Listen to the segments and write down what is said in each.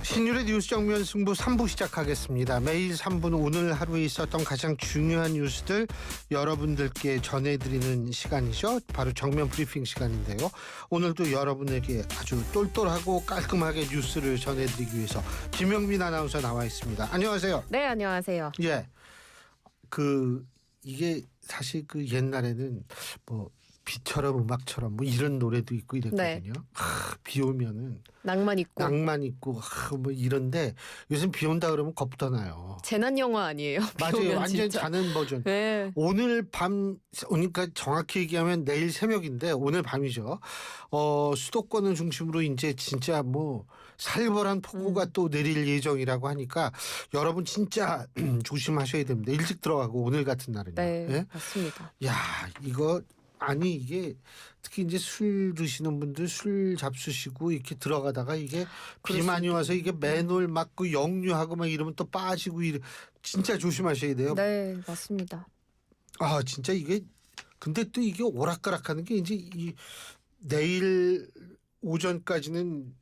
신율의 뉴스 정면 승부 3부 시작하겠습니다. 매일 3부는 오늘 하루에 있었던 가장 중요한 뉴스들 여러분들께 전해드리는 시간이죠. 바로 정면 브리핑 시간인데요. 오늘도 여러분에게 아주 똘똘하고 깔끔하게 뉴스를 전해드리기 위해서 김영민 아나운서 나와 있습니다. 안녕하세요. 네, 안녕하세요. 예, 이게 사실 옛날에는 뭐 비처럼 음악처럼 뭐 이런 노래도 있고 이랬거든요. 네. 비 오면은 낭만 있고 뭐 이런데 요즘 비 온다 그러면 겁도 나요. 재난 영화 아니에요? 맞아요. 완전 진짜. 자는 버전. 네. 오늘 밤 그러니까 정확히 얘기하면 내일 새벽인데 오늘 밤이죠. 수도권을 중심으로 이제 진짜 뭐 살벌한 폭우가 또 내릴 예정이라고 하니까 여러분 진짜 조심하셔야 됩니다. 일찍 들어가고 오늘 같은 날은요. 네, 예? 맞습니다. 야, 이게 특히 이제 술 드시는 분들 술 잡수시고 이렇게 들어가다가 이게 비 많이 와서 이게 맨홀 맞고 역류하고 막 이러면 또 빠지고 진짜 조심하셔야 돼요. 네, 맞습니다. 아, 진짜 이게 근데 또 이게 오락가락하는 게 이제 내일 오전까지는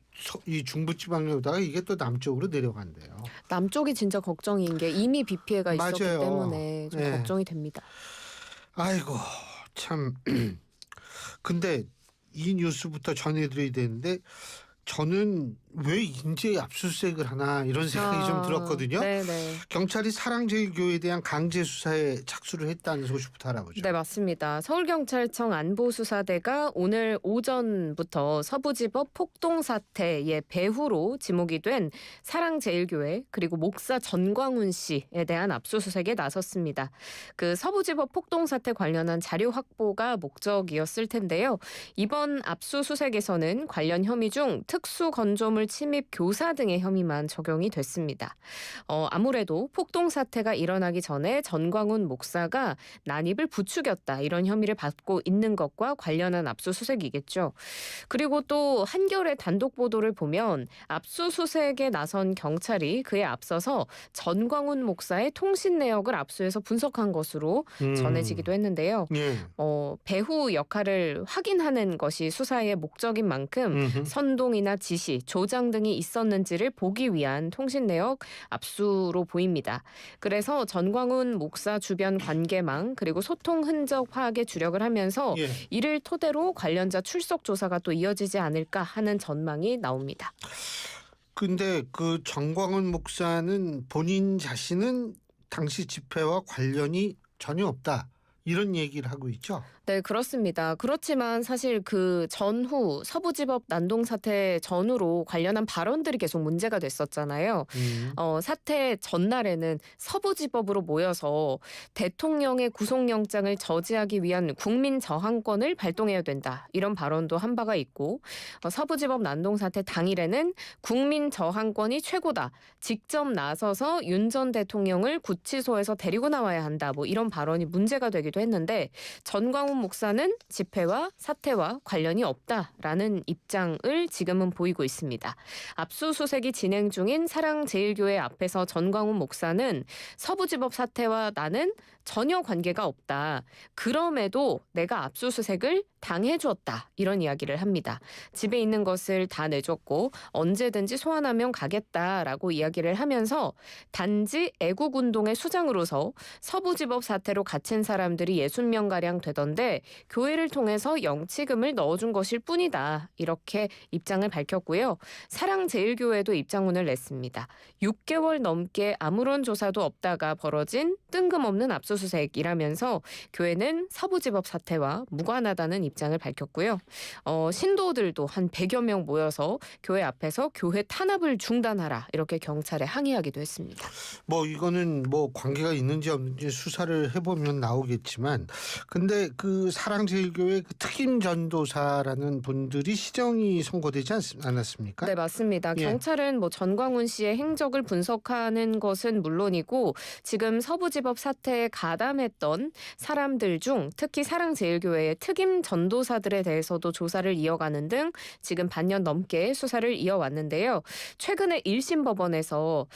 이 중부지방으로다가 이게 또 남쪽으로 내려간대요. 남쪽이 진짜 걱정인 게 이미 비 피해가 있었기 맞아요. 때문에 좀 네. 걱정이 됩니다. 아이고 참. 근데 이 뉴스부터 전해드려야 되는데 저는 왜 인제 압수수색을 하나 이런 생각이 좀 들었거든요. 네네. 경찰이 사랑제일교회에 대한 강제 수사에 착수를 했다는 소식부터 알아보죠. 네, 맞습니다. 서울경찰청 안보수사대가 오늘 오전부터 서부지법 폭동 사태의 배후로 지목이 된 사랑제일교회 그리고 목사 전광훈 씨에 대한 압수수색에 나섰습니다. 그 서부지법 폭동 사태 관련한 자료 확보가 목적이었을 텐데요. 이번 압수수색에서는 관련 혐의 중 특수건조물 침입 교사 등의 혐의만 적용이 됐습니다. 아무래도 폭동 사태가 일어나기 전에 전광훈 목사가 난입을 부추겼다 이런 혐의를 받고 있는 것과 관련한 압수수색이겠죠. 그리고 또 한겨레 단독 보도를 보면 압수수색에 나선 경찰이 그에 앞서서 전광훈 목사의 통신 내역을 압수해서 분석한 것으로 전해지기도 했는데요. 예. 배후 역할을 확인하는 것이 수사의 목적인 만큼 선동이나 지시, 조장 등이 있었는지를 보기 위한 통신 내역 압수로 보입니다. 그래서 전광훈 목사 주변 관계망 그리고 소통 흔적 파악에 주력을 하면서 예. 이를 토대로 관련자 출석 조사가 또 이어지지 않을까 하는 전망이 나옵니다. 근데 그 전광훈 목사는 본인 자신은 당시 집회와 관련이 전혀 없다. 이런 얘기를 하고 있죠. 네, 그렇습니다. 그렇지만 사실 그 전후 서부지법 난동 사태 전후로 관련한 발언들이 계속 문제가 됐었잖아요. 사태 전날에는 서부지법으로 모여서 대통령의 구속영장을 저지하기 위한 국민 저항권을 발동해야 된다. 이런 발언도 한 바가 있고 서부지법 난동 사태 당일에는 국민 저항권이 최고다. 직접 나서서 윤 전 대통령을 구치소에서 데리고 나와야 한다. 뭐 이런 발언이 문제가 되기도 했는데 전광훈 목사는 집회와 사태와 관련이 없다라는 입장을 지금은 보이고 있습니다. 압수수색이 진행 중인 사랑제일교회 앞에서 전광훈 목사는 서부지법 사태와 나는 전혀 관계가 없다. 그럼에도 내가 압수수색을 당해줬다. 이런 이야기를 합니다. 집에 있는 것을 다 내줬고 언제든지 소환하면 가겠다라고 이야기를 하면서 단지 애국운동의 수장으로서 서부지법 사태로 갇힌 사람들이 60명가량 되던데 교회를 통해서 영치금을 넣어준 것일 뿐이다. 이렇게 입장을 밝혔고요. 사랑제일교회도 입장문을 냈습니다. 6개월 넘게 아무런 조사도 없다가 벌어진 뜬금없는 압수수색이라면서 교회는 서부지법 사태와 무관하다는 입장을 밝혔고요. 신도들도 한 100여 명 모여서 교회 앞에서 교회 탄압을 중단하라 이렇게 경찰에 항의하기도 했습니다. 뭐 이거는 뭐 관계가 있는지 없는지 수사를 해보면 나오겠지만 근데 그 사랑제일교회 그 특임 전도사라는 분들이 시정이 선고되지 않았습니까? 네, 맞습니다. 예. 경찰은 뭐 전광훈 씨의 행적을 분석하는 것은 물론이고 지금 서부지법 사태의 가담했던 사람들 중 특히 사랑제일교회의 특임 전도사들에 대해서도 조사를 이어가는 등 지금 반년 넘게 수사를 이어왔는데요. 최근에 1심 법원에서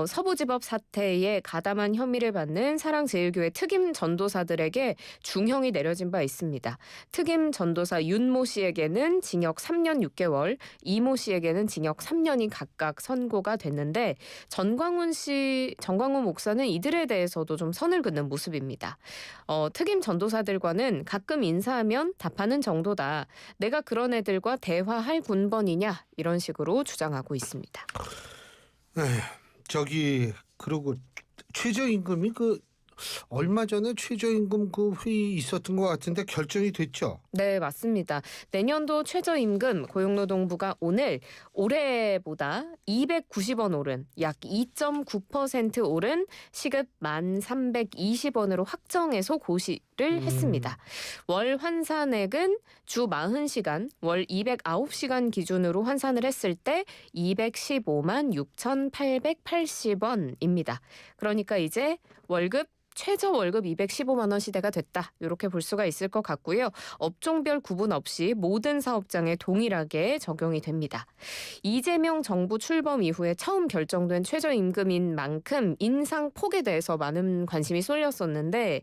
서부지법 사태에 가담한 혐의를 받는 사랑제일교회 특임 전도사들에게 중형이 내려진 바 있습니다. 특임 전도사 윤모 씨에게는 징역 3년 6개월, 이모 씨에게는 징역 3년이 각각 선고가 됐는데 전광훈 목사는 이들에 대해서도 좀 선을 긋는 모습입니다. 특임 전도사들과는 가끔 인사하면 답하는 정도다. 내가 그런 애들과 대화할 군번이냐 이런 식으로 주장하고 있습니다. 그리고 최저임금이 얼마 전에 최저임금 회의 있었던 것 같은데 결정이 됐죠? 네, 맞습니다. 내년도 최저임금 고용노동부가 오늘 올해보다 290원 오른 약 2.9% 오른 시급 1,320원으로 확정해서 고시를 했습니다. 월 환산액은 주 40시간, 월 209시간 기준으로 환산을 했을 때 215만 6,880원입니다. 그러니까 이제 최저 월급 215만 원 시대가 됐다. 이렇게 볼 수가 있을 것 같고요. 업종별 구분 없이 모든 사업장에 동일하게 적용이 됩니다. 이재명 정부 출범 이후에 처음 결정된 최저임금인 만큼 인상폭에 대해서 많은 관심이 쏠렸었는데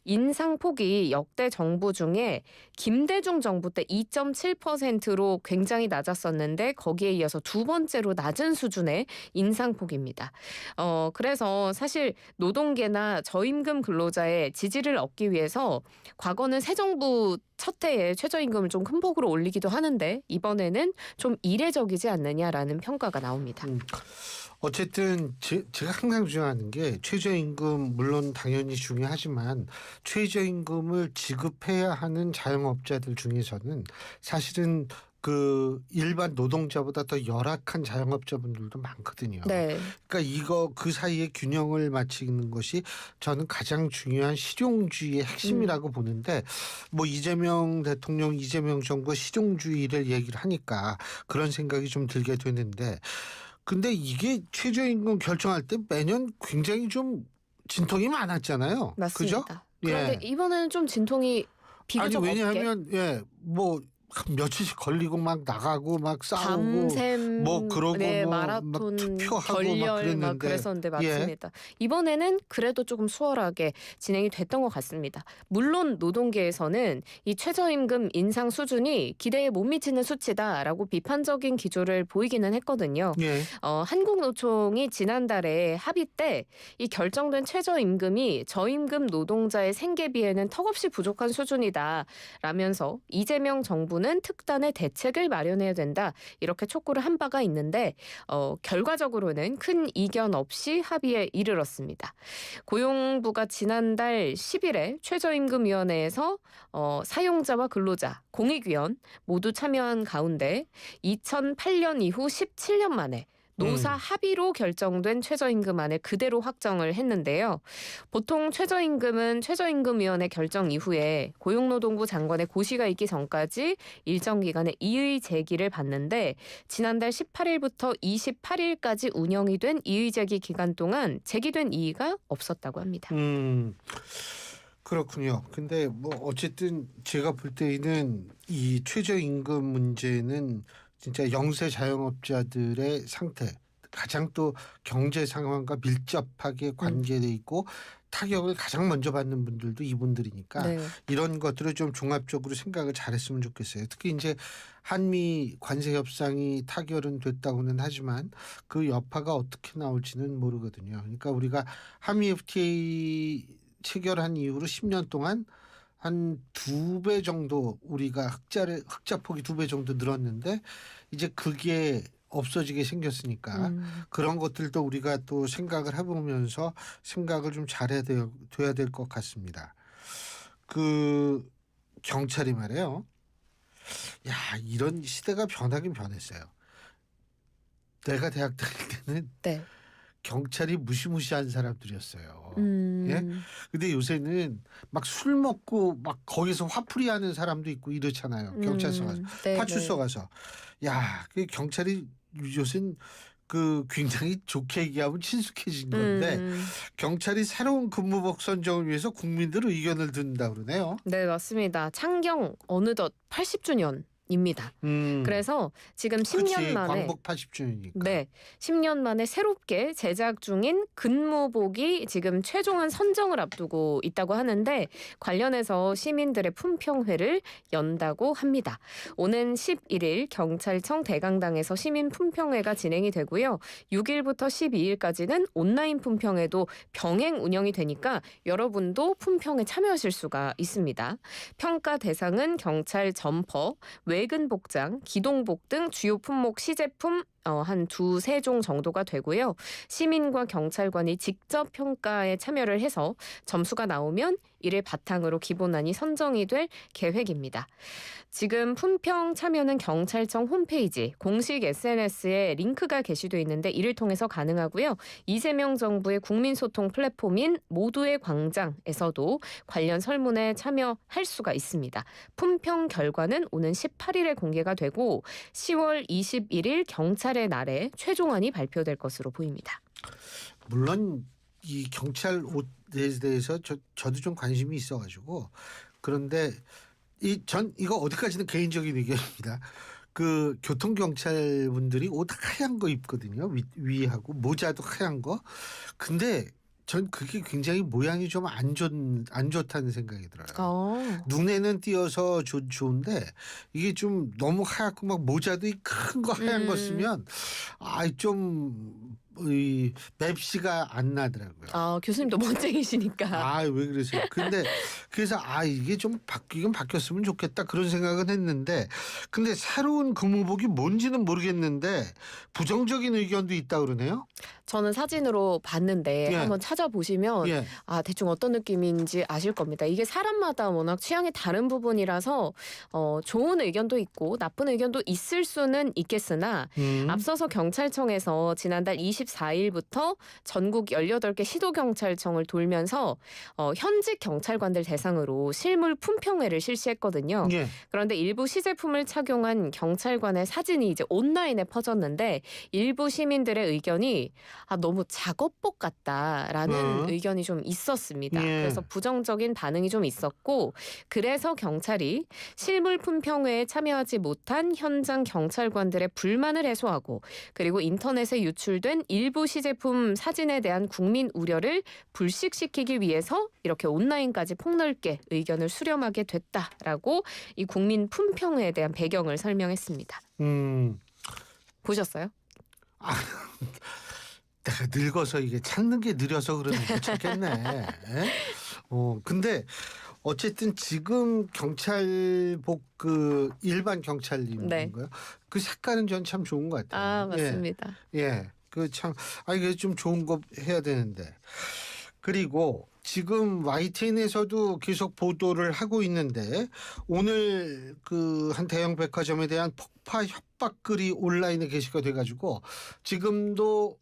인상폭이 역대 정부 중에 김대중 정부 때 2.7%로 굉장히 낮았었는데 거기에 이어서 두 번째로 낮은 수준의 인상폭입니다. 그래서 사실 노동계나 저임금 근로자의 지지를 얻기 위해서 과거는 새 정부 첫 해에 최저임금을 좀 큰 폭으로 올리기도 하는데 이번에는 좀 이례적이지 않느냐라는 평가가 나옵니다. 어쨌든 제가 항상 주장하는 게 최저임금 물론 당연히 중요하지만 최저임금을 지급해야 하는 자영업자들 중에서는 사실은 일반 노동자보다 더 열악한 자영업자분들도 많거든요. 네. 그러니까 그 사이에 균형을 맞추는 것이 저는 가장 중요한 실용주의의 핵심이라고 보는데 이재명 대통령, 이재명 정부가 실용주의를 얘기를 하니까 그런 생각이 좀 들게 되는데 근데 이게 최저임금 결정할 때 매년 굉장히 좀 진통이 많았잖아요. 맞습니다. 그죠? 그런데 이번에는 좀 진통이 비교적 없게. 왜냐하면 며칠씩 걸리고 막 나가고 막 싸우고 밤샘 그러고 마라톤 막 투표하고 결렬 막 그랬는데 막 그랬었는데 맞습니다. 이번에는 그래도 조금 수월하게 진행이 됐던 것 같습니다. 물론 노동계에서는 이 최저임금 인상 수준이 기대에 못 미치는 수치다라고 비판적인 기조를 보이기는 했거든요. 한국노총이 지난달에 합의 때 이 결정된 최저임금이 저임금 노동자의 생계비에는 턱없이 부족한 수준이다라면서 이재명 정부는 특단의 대책을 마련해야 된다. 이렇게 촉구를 한 바가 있는데 결과적으로는 큰 이견 없이 합의에 이르렀습니다. 고용부가 지난달 10일에 최저임금위원회에서 사용자와 근로자, 공익위원 모두 참여한 가운데 2008년 이후 17년 만에 노사 합의로 결정된 최저임금안을 그대로 확정을 했는데요. 보통 최저임금은 최저임금위원회 결정 이후에 고용노동부 장관의 고시가 있기 전까지 일정 기간의 이의 제기를 받는데 지난달 18일부터 28일까지 운영이 된 이의 제기 기간 동안 제기된 이의가 없었다고 합니다. 그렇군요. 근데 어쨌든 제가 볼 때는 이 최저임금 문제는 진짜 영세 자영업자들의 상태, 가장 또 경제 상황과 밀접하게 관계돼 있고 타격을 가장 먼저 받는 분들도 이분들이니까 이런 것들을 좀 종합적으로 생각을 잘했으면 좋겠어요. 특히 이제 한미 관세 협상이 타결은 됐다고는 하지만 그 여파가 어떻게 나올지는 모르거든요. 그러니까 우리가 한미 FTA 체결한 이후로 10년 동안 한 2배 정도 우리가 흑자폭이 2배 정도 늘었는데 이제 그게 없어지게 생겼으니까 그런 것들도 우리가 또 생각을 해보면서 생각을 좀 잘해야 돼야 될 것 같습니다. 경찰이 말이에요. 이런 시대가 변하긴 변했어요. 내가 대학 다닐 때는 경찰이 무시무시한 사람들이었어요. 근데 요새는 막 술 먹고 막 거기서 화풀이 하는 사람도 있고 이렇잖아요. 경찰서 가서. 파출소 가서. 그 경찰이 요새는 그 굉장히 좋게 얘기하면 친숙해진 건데 경찰이 새로운 근무복 선정을 위해서 국민들 의견을 듣는다 그러네요. 네, 맞습니다. 창경 어느덧 80주년입니다. 그래서 지금 10년 그치, 만에 광복 80주년이니까. 네, 10년 만에 새롭게 제작 중인 근무복이 지금 최종안 선정을 앞두고 있다고 하는데 관련해서 시민들의 품평회를 연다고 합니다. 오는 11일 경찰청 대강당에서 시민 품평회가 진행이 되고요. 6일부터 12일까지는 온라인 품평회도 병행 운영이 되니까 여러분도 품평에 참여하실 수가 있습니다. 평가 대상은 경찰 점퍼, 외근 복장, 기동복 등 주요 품목 시제품 한 2-3종 정도가 되고요. 시민과 경찰관이 직접 평가에 참여를 해서 점수가 나오면 이를 바탕으로 기본안이 선정이 될 계획입니다. 지금 품평 참여는 경찰청 홈페이지 공식 SNS에 링크가 게시돼 있는데 이를 통해서 가능하고요. 이재명 정부의 국민소통 플랫폼인 모두의 광장에서도 관련 설문에 참여할 수가 있습니다. 품평 결과는 오는 18일에 공개가 되고 10월 21일 경찰의 날에 최종안이 발표될 것으로 보입니다. 물론 이 경찰 옷에 대해서 저도 좀 관심이 있어가지고 그런데 이거 어디까지는 개인적인 의견입니다. 그 교통경찰 분들이 옷 하얀 거 입거든요. 위하고 모자도 하얀 거. 근데 전 그게 굉장히 모양이 좀 안 좋다는 생각이 들어요. 눈에는 띄어서 좋은데 이게 좀 너무 하얗고 막 모자도 큰 거 하얀 거 쓰면 좀 맵시가 안 나더라고요. 교수님도 멋쟁이시니까. 왜 그러세요? 근데 그래서 이게 좀 바뀌긴 바뀌었으면 좋겠다 그런 생각은 했는데 근데 새로운 근무복이 뭔지는 모르겠는데 부정적인 의견도 있다 그러네요. 저는 사진으로 봤는데 예. 한번 찾아보시면 예. 대충 어떤 느낌인지 아실 겁니다. 이게 사람마다 워낙 취향이 다른 부분이라서 좋은 의견도 있고 나쁜 의견도 있을 수는 있겠으나 앞서서 경찰청에서 지난달 24일부터 전국 18개 시도경찰청을 돌면서 현직 경찰관들 대상으로 실물 품평회를 실시했거든요. 예. 그런데 일부 시제품을 착용한 경찰관의 사진이 이제 온라인에 퍼졌는데 일부 시민들의 의견이 너무 작업복 같다라는 의견이 좀 있었습니다. 예. 그래서 부정적인 반응이 좀 있었고 그래서 경찰이 실물 품평회에 참여하지 못한 현장 경찰관들의 불만을 해소하고 그리고 인터넷에 유출된 일부 시제품 사진에 대한 국민 우려를 불식시키기 위해서 이렇게 온라인까지 폭넓게 의견을 수렴하게 됐다라고 이 국민 품평회에 대한 배경을 설명했습니다. 보셨어요? 내가 늙어서 이게 찾는 게 느려서 그러는 거 찾겠네. 근데 어쨌든 지금 경찰복 일반 경찰님인가요? 그 색깔은 전 참 좋은 것 같아요. 맞습니다. 예. 이게 좀 좋은 거 해야 되는데. 그리고 지금 YTN에서도 계속 보도를 하고 있는데 오늘 한 대형 백화점에 대한 폭파 협박글이 온라인에 게시가 돼가지고 지금도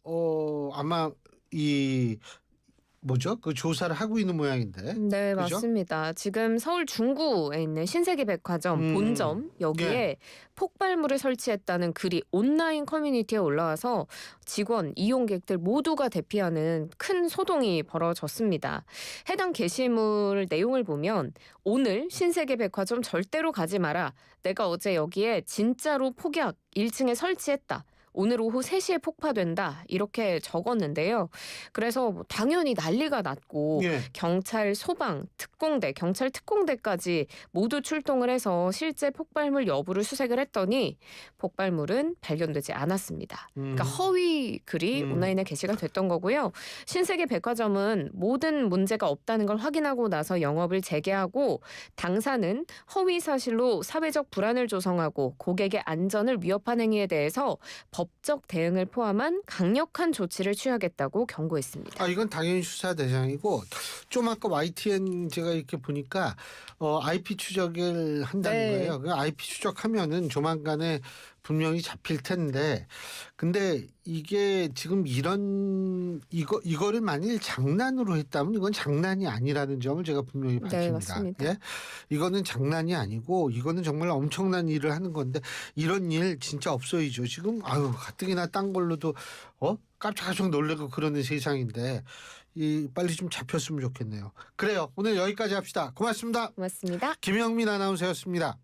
아마 그 조사를 하고 있는 모양인데. 네, 그죠? 맞습니다. 지금 서울 중구에 있는 신세계백화점 본점 여기에 예. 폭발물을 설치했다는 글이 온라인 커뮤니티에 올라와서 직원, 이용객들 모두가 대피하는 큰 소동이 벌어졌습니다. 해당 게시물 내용을 보면 오늘 신세계백화점 절대로 가지 마라. 내가 어제 여기에 진짜로 폭약 1층에 설치했다. 오늘 오후 3시에 폭파된다 이렇게 적었는데요. 그래서 당연히 난리가 났고 예. 경찰, 소방, 특공대, 경찰 특공대까지 모두 출동을 해서 실제 폭발물 여부를 수색을 했더니 폭발물은 발견되지 않았습니다. 그러니까 허위 글이 온라인에 게시가 됐던 거고요. 신세계백화점은 모든 문제가 없다는 걸 확인하고 나서 영업을 재개하고 당사는 허위 사실로 사회적 불안을 조성하고 고객의 안전을 위협한 행위에 대해서 법적 대응을 포함한 강력한 조치를 취하겠다고 경고했습니다. 이건 당연히 수사 대상이고 좀 아까 YTN 제가 이렇게 보니까 IP 추적을 한다는 거예요. 그 IP 추적하면은 조만간에 분명히 잡힐 텐데 근데 이게 지금 이거를 만일 장난으로 했다면 이건 장난이 아니라는 점을 제가 분명히 네, 밝힙니다. 맞습니다. 예? 이거는 장난이 아니고 이거는 정말 엄청난 일을 하는 건데 이런 일 진짜 없어이죠. 지금 가뜩이나 딴 걸로도 깜짝깜짝 놀래고 그러는 세상인데 빨리 좀 잡혔으면 좋겠네요. 그래요. 오늘 여기까지 합시다. 고맙습니다. 고맙습니다. 김영민 아나운서였습니다.